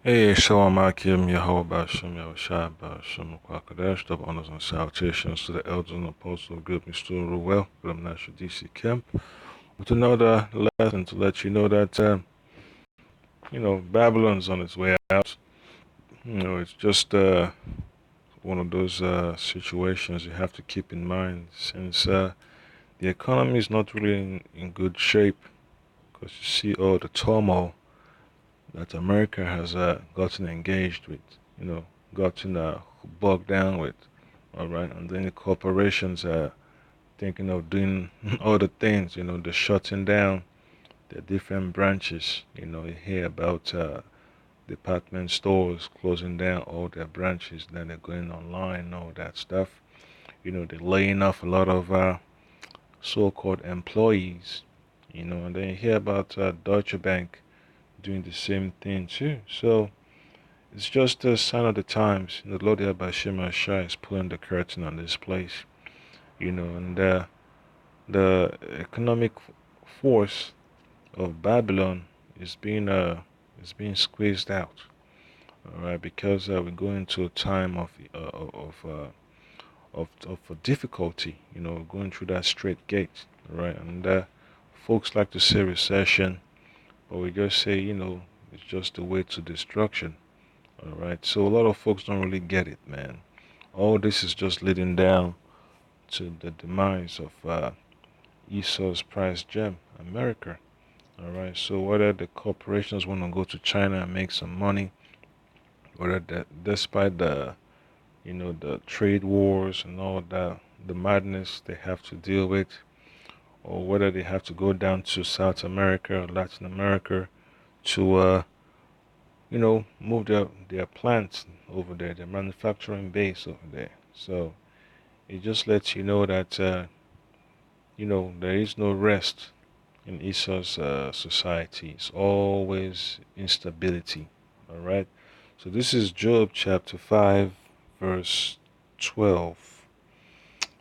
Hey, Shalom Akim, Yahweh Bashim, Yahushua Bashim, Kwakadesh, double honors and salutations to the elders and apostles of good Mr. Ruel, Ram National DC Camp, with another lesson to let you know that, Babylon's on its way out. It's just one of those situations you have to keep in mind since the economy is not really in good shape because you see all the turmoil that America has gotten engaged with, gotten bogged down with. All right, and then the corporations are thinking of doing other things. They're shutting down their different branches. You hear about department stores closing down all their branches, then they're going online and all that stuff. They're laying off a lot of so-called employees. And then you hear about Deutsche Bank doing the same thing too. So it's just a sign of the times. The Lord Yabashima Shai is pulling the curtain on this place. And the economic force of Babylon is being squeezed out. All right, because we're going into a time of difficulty. Going through that straight gate. All right, and folks like to say recession, but we just say it's just the way to destruction. All right, so a lot of folks don't really get it, man. All this is just leading down to the demise of Esau's prize gem, America. All right. So whether the corporations want to go to China and make some money, whether that despite the trade wars and all that, the madness they have to deal with, or whether they have to go down to South America or Latin America to move their plants over there, their manufacturing base over there. So it just lets you know that there is no rest in Esau's society. It's always instability. All right. So this is Job chapter 5, verse 12.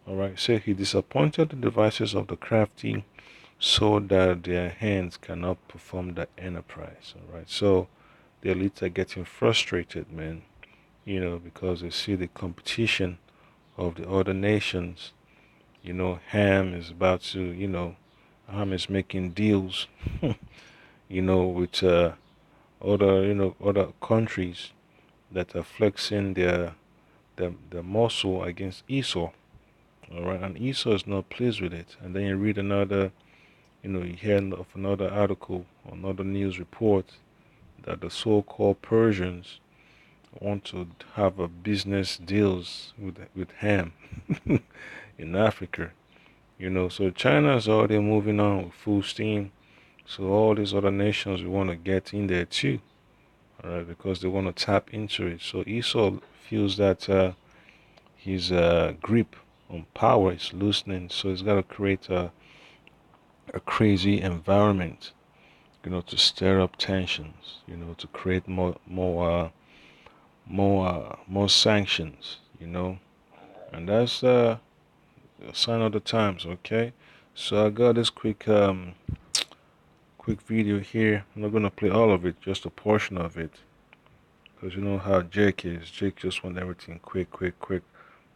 All right. Say he disappointed the devices of the crafty so that their hands cannot perform the enterprise. All right. So the elites are getting frustrated, man, because they see the competition of the other nations. Ham is about to, Ham is making deals, with other countries that are flexing their muscle against Esau. All right, and Esau is not pleased with it. And then you read another, you hear of another article, another news report that the so-called Persians want to have a business deals with Ham in Africa. So China is already moving on with full steam. So all these other nations we want to get in there too. All right, because they want to tap into it. So Esau feels that his grip on power is loosening, so he's got to create a crazy environment, to stir up tensions, to create more sanctions, and that's a sign of the times. Okay, so I got this quick video here. I'm not gonna play all of it, just a portion of it, because you know how Jake is. Jake just wants everything quick, quick, quick.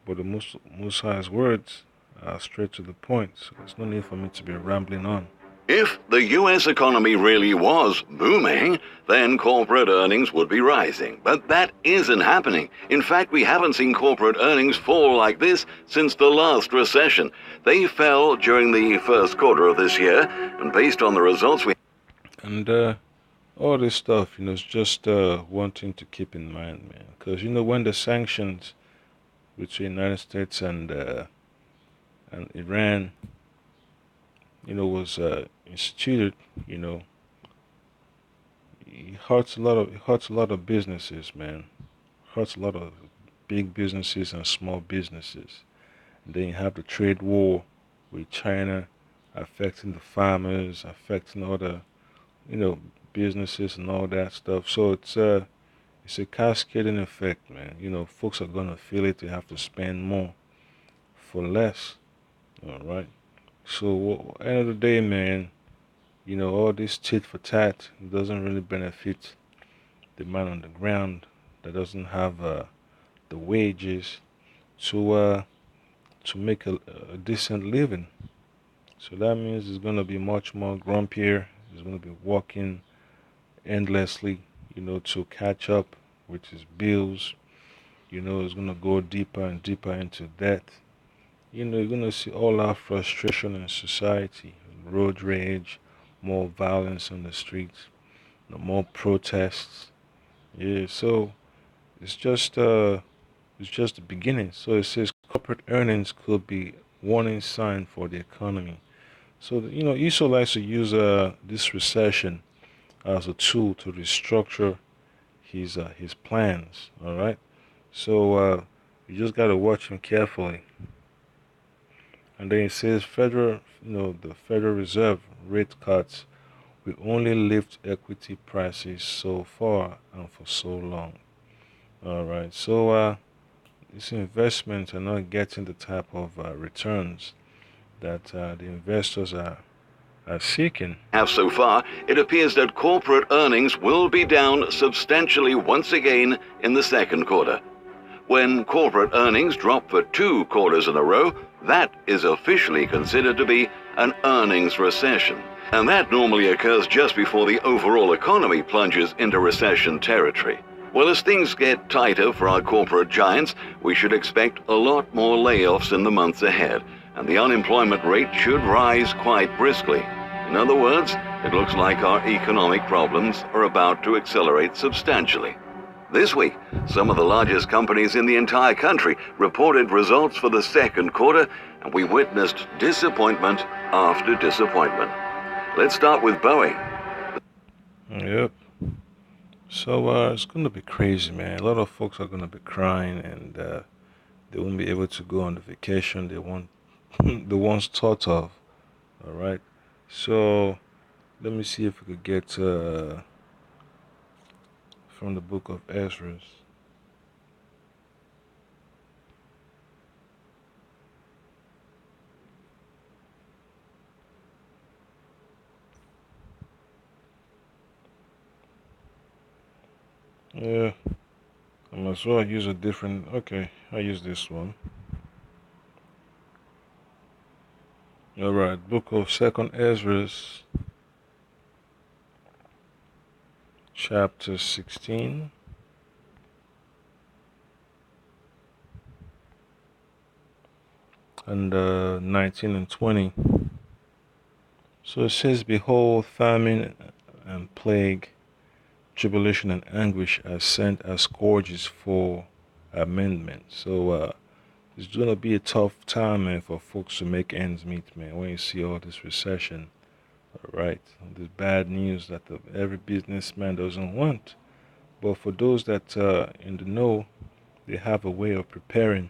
But the Musai's words are straight to the point, so there's no need for me to be rambling on. If the U.S. economy really was booming, then corporate earnings would be rising. But that isn't happening. In fact, we haven't seen corporate earnings fall like this since the last recession. They fell during the first quarter of this year, and based on the results we And all this stuff, is just one thing to keep in mind, man. Because when the sanctions between the United States and Iran, was instituted, it hurts a lot of businesses, man. Hurts a lot of big businesses and small businesses. And then you have the trade war with China affecting the farmers, affecting other, you know, businesses and all that stuff. So it's a cascading effect, man. Folks are gonna feel it. They have to spend more for less. All right. So end of the day, man, all this tit for tat doesn't really benefit the man on the ground that doesn't have the wages to make a decent living. So that means it's gonna be much more grumpier. He's gonna be working endlessly, to catch up with his bills. He's gonna go deeper and deeper into debt. You're gonna see all our frustration in society, road rage, more violence on the streets, more protests. Yeah, so it's just uh it's just the beginning. So it says corporate earnings could be warning sign for the economy. So Esau likes to use this recession as a tool to restructure his plans. All right, so you just gotta watch him carefully. And then it says the Federal Reserve rate cuts will only lift equity prices so far and for so long. All right, so these investments are not getting the type of returns that the investors are seeking. Have so far, it appears that corporate earnings will be down substantially once again in the second quarter. When corporate earnings drop for 2 quarters in a row, that is officially considered to be an earnings recession. And that normally occurs just before the overall economy plunges into recession territory. Well, as things get tighter for our corporate giants, we should expect a lot more layoffs in the months ahead, and the unemployment rate should rise quite briskly. In other words, it looks like our economic problems are about to accelerate substantially. This week, some of the largest companies in the entire country reported results for the second quarter, and we witnessed disappointment after disappointment. Let's start with Boeing. Yep. So it's gonna be crazy, man. A lot of folks are gonna be crying, and they won't be able to go on the vacation they want, the ones thought of. All right. So let me see if we could get from the book of Ezra. Yeah, I might as well use a different. Okay, I use this one. All right, book of Second Ezra, chapter 16. And 19 and 20. So it says, Behold, famine and plague, tribulation and anguish are sent as scourges for amendment. So it's going to be a tough time, man, for folks to make ends meet, man, when you see all this recession, all right? This bad news that every businessman doesn't want. But for those that in the know, they have a way of preparing.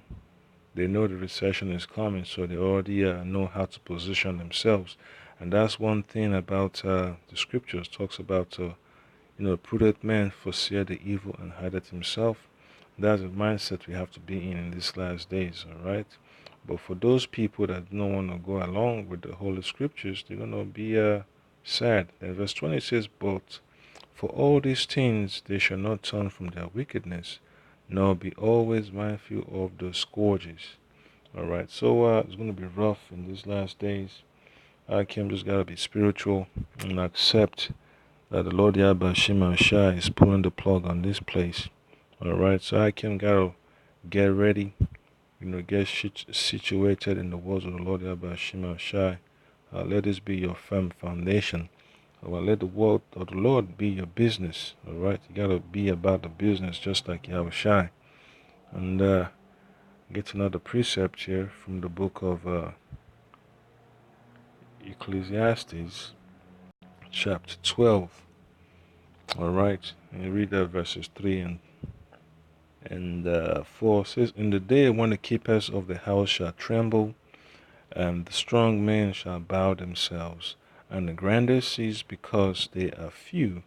They know the recession is coming, so they already know how to position themselves. And that's one thing about the scriptures. Talks about, prudent man foreseeth the evil and hideth himself. That's the mindset we have to be in these last days, all right? But for those people that don't want to go along with the Holy Scriptures, they're going to be sad. And verse 20 says, But for all these things they shall not turn from their wickedness, nor be always mindful of the scourges. All right, so it's going to be rough in these last days. Kim just got to be spiritual and accept that the Lord Yahweh Shema Shai is pulling the plug on this place. All right, so Kim got to get ready, get situated in the words of the Lord Yahweh Shema Shai. Let this be your firm foundation. Let the word of the Lord be your business. All right, you got to be about the business just like Yahweh Shai. And get another precept here from the book of Ecclesiastes, chapter 12. All right, and you read that verses 3 and 4. It says, In the day when the keepers of the house shall tremble, and the strong men shall bow themselves, and the grandeur cease because they are few,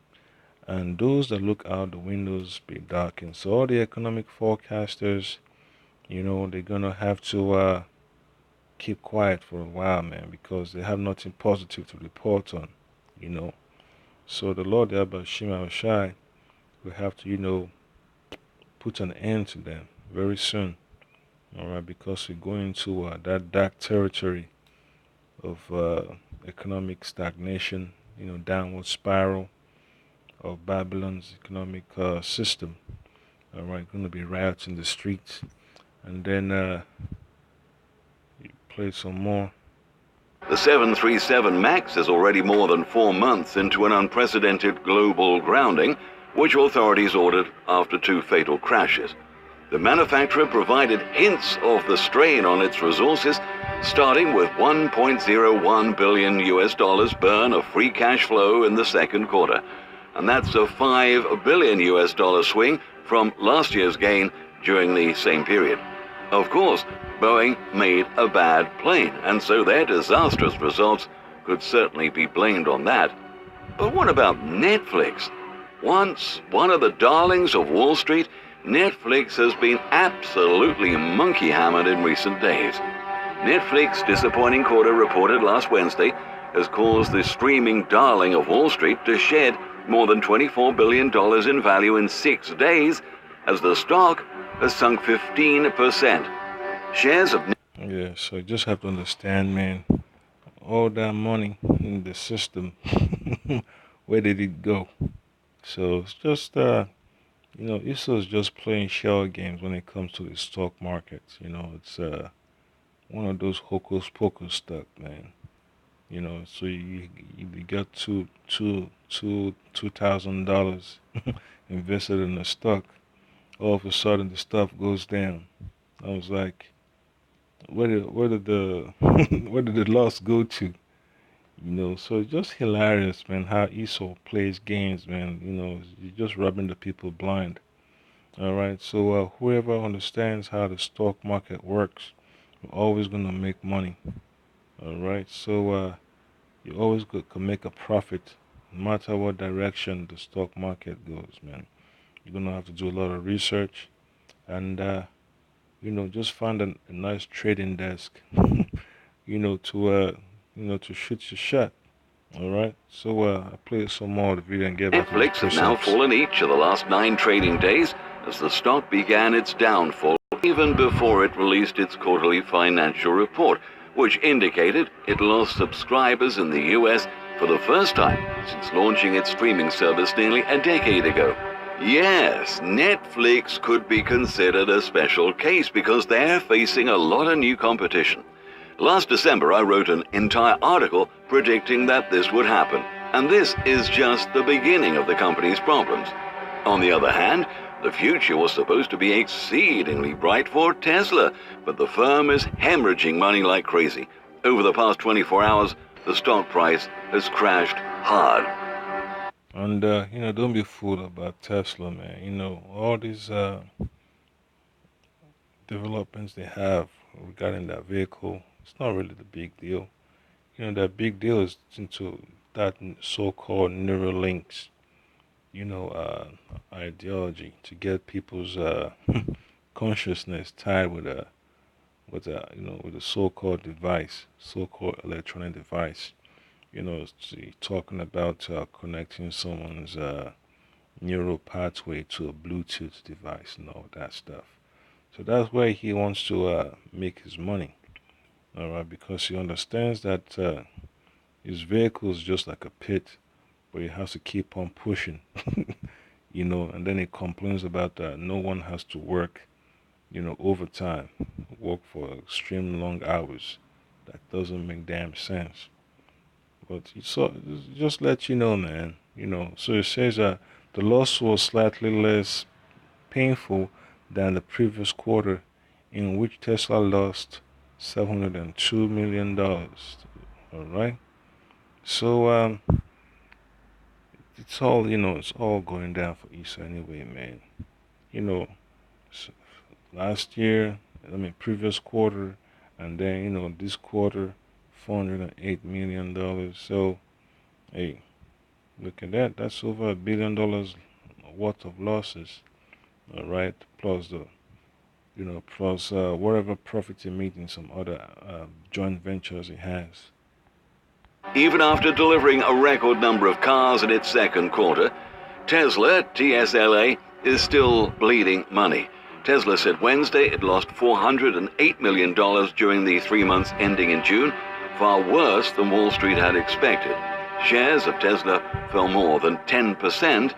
and those that look out the windows be darkened. So all the economic forecasters, they're gonna have to keep quiet for a while, man, because they have nothing positive to report on. So the Lord Yahweh Shema Shai we have to, put an end to them very soon. All right, because we're going to that dark territory of economic stagnation, downward spiral of Babylon's economic system. All right, going to be riots in the streets, and then play some more. The 737 MAX is already more than 4 months into an unprecedented global grounding, which authorities ordered after 2 fatal crashes. The manufacturer provided hints of the strain on its resources, starting with $1.01 billion US burn of free cash flow in the second quarter. And that's a $5 billion US swing from last year's gain during the same period. Of course, Boeing made a bad plane, and so their disastrous results could certainly be blamed on that. But what about Netflix? Once one of the darlings of Wall Street, Netflix has been absolutely monkey-hammered in recent days. Netflix's disappointing quarter reported last Wednesday has caused the streaming darling of Wall Street to shed more than $24 billion in value in 6 days, as the stock has sunk 15%. Shares of... Yeah, so you just have to understand, man, all that money in the system, where did it go? So it's just, ISO is just playing shell games when it comes to the stock market. It's one of those hocus pocus stuff, man. So you got $2,000 invested in a stock. All of a sudden, the stuff goes down. I was like, where did the where did the loss go to? So it's just hilarious, man, how ESOL plays games, man. You're just rubbing the people blind. All right, so whoever understands how the stock market works, you're always gonna make money. All right, so you always can make a profit, no matter what direction the stock market goes, man. You're gonna have to do a lot of research, and just find a nice trading desk, to shoot your shot. All right, so I play some more of the video and get back to the Netflix has now fallen each of the last 9 trading days as the stock began its downfall even before it released its quarterly financial report, which indicated it lost subscribers in the US for the first time since launching its streaming service nearly a decade ago. Yes, Netflix could be considered a special case because they're facing a lot of new competition. Last December, I wrote an entire article predicting that this would happen, and this is just the beginning of the company's problems. On the other hand, the future was supposed to be exceedingly bright for Tesla, but the firm is hemorrhaging money like crazy. Over the past 24 hours, the stock price has crashed hard. And, don't be fooled about Tesla, man. All these developments they have regarding that vehicle, it's not really the big deal. The big deal is into that so-called Neuralinks, ideology to get people's consciousness tied with a so-called device, so-called electronic device. Talking about connecting someone's neural pathway to a Bluetooth device and all that stuff. So that's where he wants to make his money. All right, because he understands that his vehicle is just like a pit, but he has to keep on pushing. And then he complains about that no one has to work, overtime, work for extreme long hours. That doesn't make damn sense. But so just let you know, man. So it says that the loss was slightly less painful than the previous quarter, in which Tesla lost $702 million. All right. So it's all it's all going down for ESA anyway, man. Last year, previous quarter, and then this quarter, $408 million. So hey, look at that. That's over $1 billion worth of losses. All right, plus whatever profit he made in some other joint ventures he has. Even after delivering a record number of cars in its second quarter, Tesla, TSLA, is still bleeding money. Tesla said Wednesday it lost $408 million during the 3 months ending in June, far worse than Wall Street had expected. Shares of Tesla fell more than 10%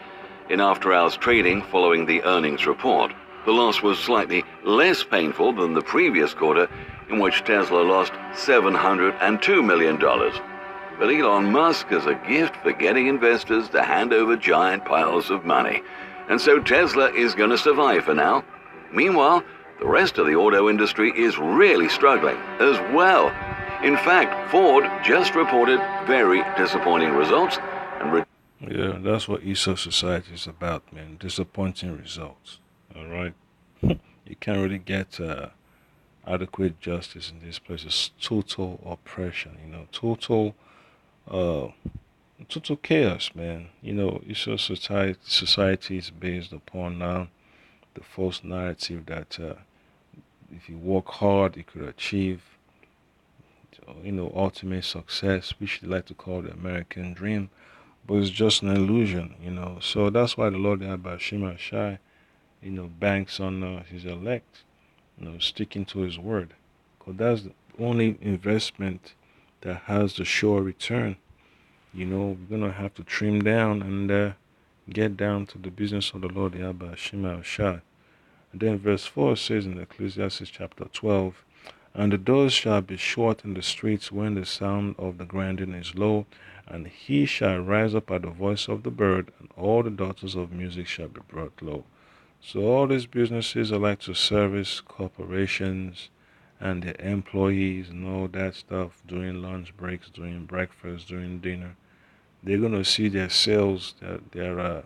in after-hours trading following the earnings report. The loss was slightly less painful than the previous quarter, in which Tesla lost $702 million. But Elon Musk has a gift for getting investors to hand over giant piles of money. And so Tesla is going to survive for now. Meanwhile, the rest of the auto industry is really struggling as well. In fact, Ford just reported very disappointing results and Yeah, that's what ESO society is about, man. Disappointing results. All right. You can't really get adequate justice in this place. It's total oppression, uh, total chaos, man. ESO society is based upon the false narrative that if you work hard, you could achieve, ultimate success, which they like to call the American dream, but it's just an illusion. So that's why the Lord Abba Shima Shai, banks on his elect, sticking to his word. Because that's the only investment that has the sure return. We're going to have to trim down and get down to the business of the Lord Abba Shima Shai. And then verse 4 says in Ecclesiastes chapter 12, and the doors shall be shut in the streets when the sound of the grinding is low, and he shall rise up at the voice of the bird, and all the daughters of music shall be brought low. So all these businesses are like to service corporations and their employees and all that stuff during lunch breaks, during breakfast, during dinner. They're gonna see their sales, their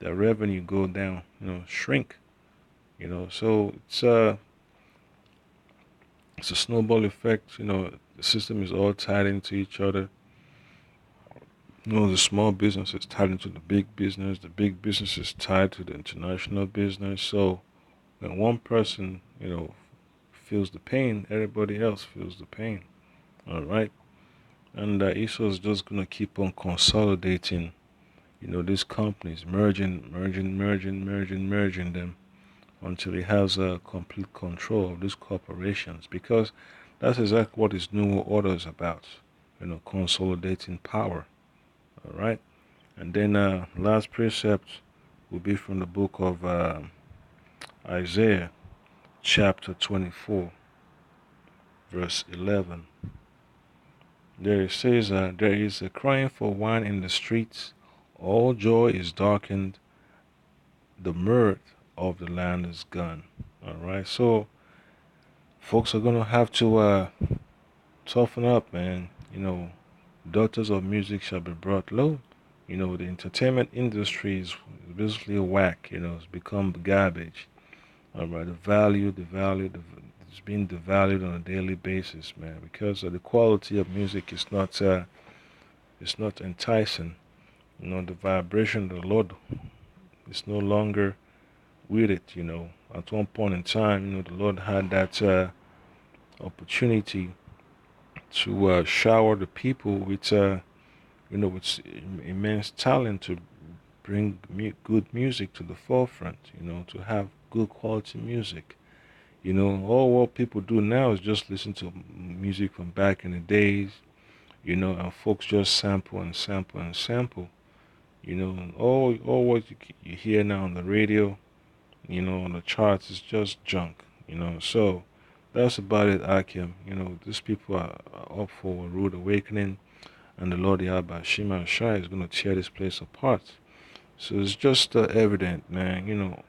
revenue go down, shrink. So it's a snowball effect. The system is all tied into each other. The small business is tied into the big business. The big business is tied to the international business. So when one person, feels the pain, everybody else feels the pain. All right. And ESO is just going to keep on consolidating, these companies, merging them until he has complete control of these corporations. Because that's exactly what his new order is about, consolidating power. All right. And then last precept will be from the book of Isaiah, chapter 24, verse 11. There it says, there is a crying for wine in the streets, all joy is darkened, the mirth of the land is gone. All right, so folks are gonna have to toughen up, man. Daughters of music shall be brought low. The entertainment industry is basically a whack. It's become garbage. All right, it's being devalued on a daily basis, man, because the quality of music is not, it's not enticing. The vibration of the Lord is no longer with it. At one point in time, the Lord had that opportunity to shower the people with, with immense talent to bring good music to the forefront. To have good quality music. All what people do now is just listen to music from back in the days, and folks just sample and sample and sample. All what you hear now on the radio, on the charts is just junk. So that's about it, Akim. These people are up for a rude awakening, and the Lord Yahweh Shema Shai is going to tear this place apart. So it's just evident, man.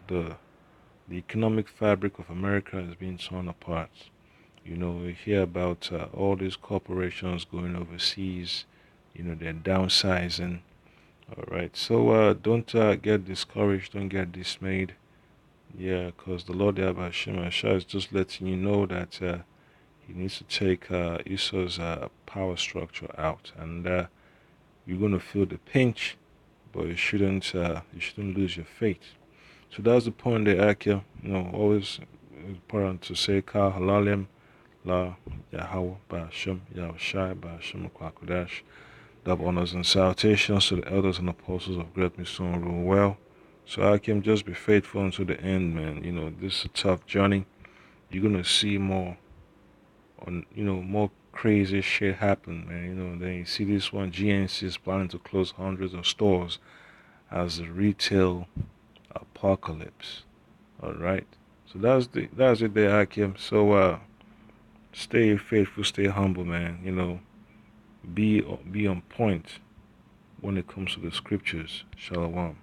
The economic fabric of America is being torn apart. We hear about all these corporations going overseas. They're downsizing. All right. So don't get discouraged. Don't get dismayed. Yeah, because the Lord Yahweh Shema Shai is just letting you know that he needs to take Esau's power structure out, and you're gonna feel the pinch, but you shouldn't lose your faith. So that's the point there, Akia. Always important to say Ka Halalim La Yahweh Ba'Shem Yahushai Ba'Shem Kwakudash. Double honors and salutations to the elders and apostles of Great Mission Rule Well. So Hakim, just be faithful until the end, man. This is a tough journey. You're gonna see more more crazy shit happen, man. Then you see this one, GNC is planning to close hundreds of stores as a retail apocalypse. All right. So that's it there, Hakim. So stay faithful, stay humble, man. Be on point when it comes to the scriptures. Shalom.